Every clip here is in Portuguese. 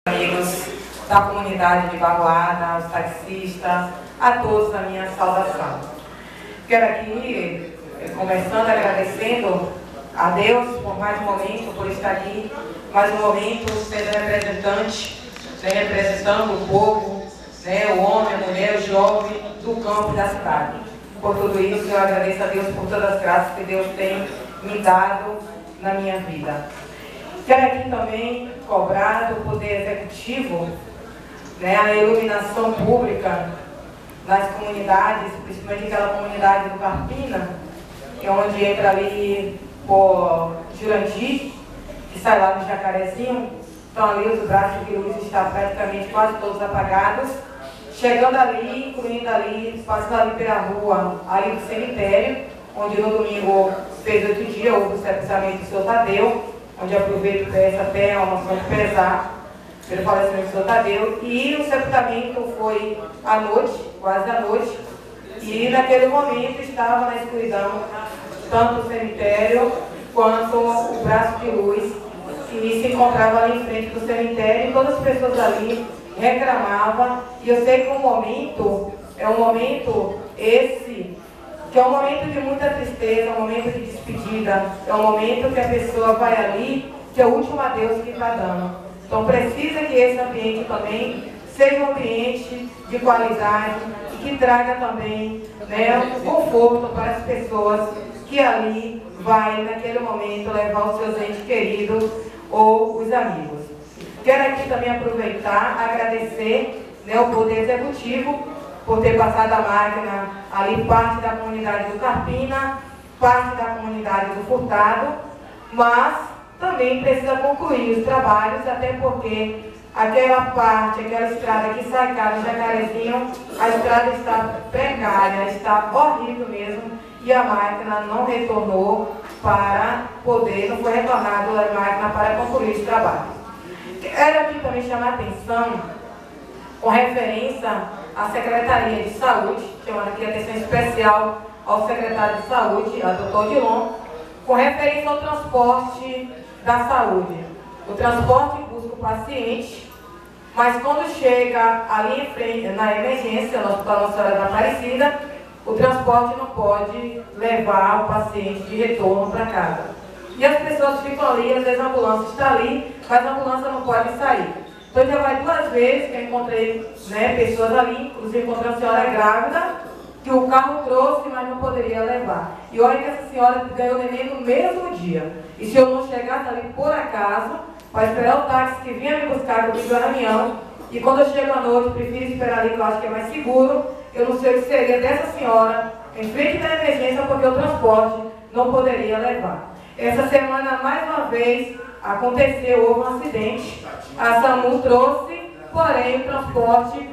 Amigos da comunidade de Barroada, os taxistas, a todos a minha saudação. Quero aqui, começando agradecendo a Deus por mais um momento, por estar aqui, mais um momento sendo representante, representando o povo, o homem, a mulher, o jovem do campo e da cidade. Por tudo isso, eu agradeço a Deus por todas as graças que Deus tem me dado na minha vida. Quero aqui também cobrar do Poder Executivo a iluminação pública nas comunidades, principalmente aquela comunidade do Carpina, que é onde entra ali por Jurandir, que sai lá do Jacarezinho. Então ali os braços de luz estão praticamente quase todos apagados. Chegando ali, incluindo ali, passando ali pela rua, ali do cemitério, onde no domingo fez 8 dias, houve o sepultamento do seu Tadeu, onde aproveito essa até a noção de pesar pelo falecimento do seu Tadeu. E o sepultamento foi à noite, quase à noite, e naquele momento estava na escuridão, tanto o cemitério quanto o braço de luz, e se encontrava ali em frente do cemitério, e todas as pessoas ali reclamavam. E eu sei que o momento é um momento esse, que é um momento de muita tristeza, um momento de despedida, é um momento que a pessoa vai ali, que é o último adeus que está dando. Então precisa que esse ambiente também seja um ambiente de qualidade e que traga também um conforto para as pessoas que ali vai naquele momento levar os seus entes queridos ou os amigos. Quero aqui também aproveitar, agradecer o Poder Executivo por ter passado a máquina ali, parte da comunidade do Carpina, parte da comunidade do Furtado, mas também precisa concluir os trabalhos, até porque aquela parte, aquela estrada que sai cá no Jacarezinho, a estrada está precária, está horrível mesmo, e a máquina não retornou para poder, não foi retornada a máquina para concluir os trabalhos. Quero aqui também chamar a atenção com referência à Secretaria de Saúde, chamando aqui a atenção especial ao secretário de Saúde, a doutor Dilon, com referência ao transporte da saúde. O transporte busca o paciente, mas quando chega ali em frente, na emergência, no Hospital Nossa Senhora da Aparecida, o transporte não pode levar o paciente de retorno para casa. E as pessoas ficam ali, às vezes a ambulância está ali, mas a ambulância não pode sair. Então já vai 2 vezes que eu encontrei pessoas ali, inclusive encontrei uma senhora grávida, que o carro trouxe, mas não poderia levar. E olha que essa senhora ganhou o neném no mesmo dia. E se eu não chegasse ali por acaso, para esperar o táxi que vinha me buscar comigo na reunião, e quando eu chego à noite, prefiro esperar ali, que eu acho que é mais seguro, eu não sei o que seria dessa senhora em frente da emergência, porque o transporte não poderia levar. Essa semana, mais uma vez, aconteceu, houve um acidente, a SAMU trouxe, porém o transporte,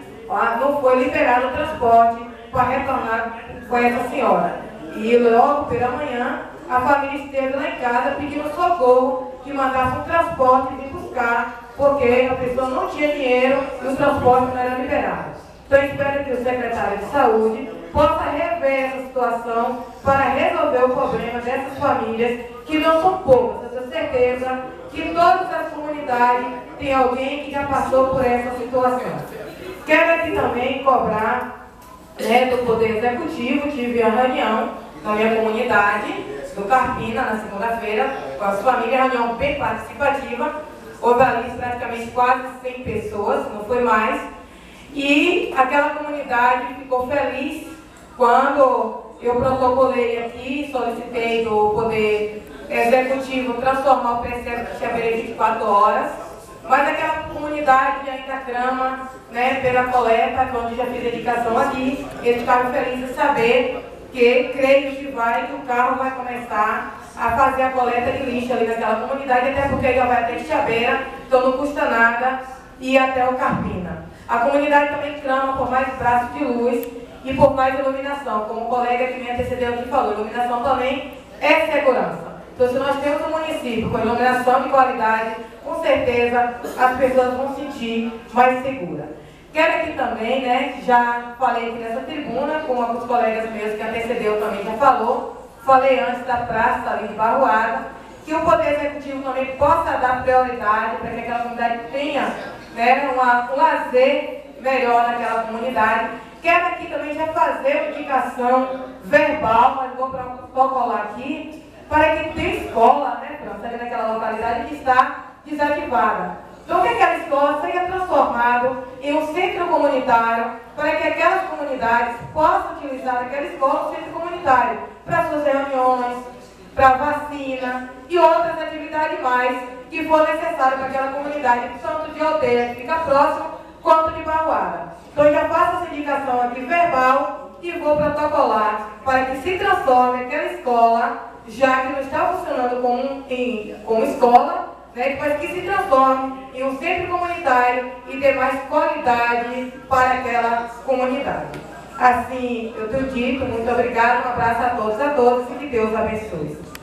não foi liberado o transporte para retornar com essa senhora. E logo pela manhã, a família esteve lá em casa pedindo socorro, que mandasse um transporte vir buscar, porque a pessoa não tinha dinheiro e o transporte não era liberado. Então espero que o secretário de Saúde possa rever essa situação para resolver o problema dessas famílias, que não são poucas. Eu tenho certeza que todas as comunidades têm alguém que já passou por essa situação. Quero aqui também cobrar do Poder Executivo. Tive a reunião na minha comunidade do Carpina na segunda-feira com as famílias, reunião bem participativa. Houve ali praticamente quase 100 pessoas, não foi mais. E aquela comunidade ficou feliz quando eu protocolei aqui, solicitei do Poder Executivo transformar o PSF de Xabeira em 24 horas, mas aquela comunidade ainda clama pela coleta, onde já fiz a indicação aqui. Eles ficaram felizes de saber que creio que o carro vai começar a fazer a coleta de lixo ali naquela comunidade, até porque já vai até Xabeira, então não custa nada ir até o Carpina. A comunidade também clama por mais braços de luz e por mais iluminação, como o colega que me antecedeu aqui falou. Iluminação também é segurança. Então, se nós temos um município com iluminação de qualidade, com certeza as pessoas vão se sentir mais seguras. Quero aqui também, já falei aqui nessa tribuna, com alguns colegas meus que antecedeu também já falou, falei antes da praça ali de Barroada, que o Poder Executivo também possa dar prioridade para que aquela comunidade tenha né, um lazer melhor naquela comunidade. Quero aqui também já fazer uma indicação verbal, mas vou protocolar aqui, para que tenha escola, né, ali naquela localidade que está desativada. Então, que aquela escola seja transformada em um centro comunitário, para que aquelas comunidades possam utilizar aquela escola, um centro comunitário, para suas reuniões, para vacina e outras atividades mais que for necessário para aquela comunidade, tanto de Aldeia, que fica próximo, quanto de Baruara. Então, já faço essa indicação aqui verbal e vou protocolar para que se transforme aquela escola, já que não está funcionando como escola, né, mas que se transforme em um centro comunitário e dê mais qualidade para aquela comunidade. Assim, eu tenho dito, muito obrigada, um abraço a todos e que Deus abençoe.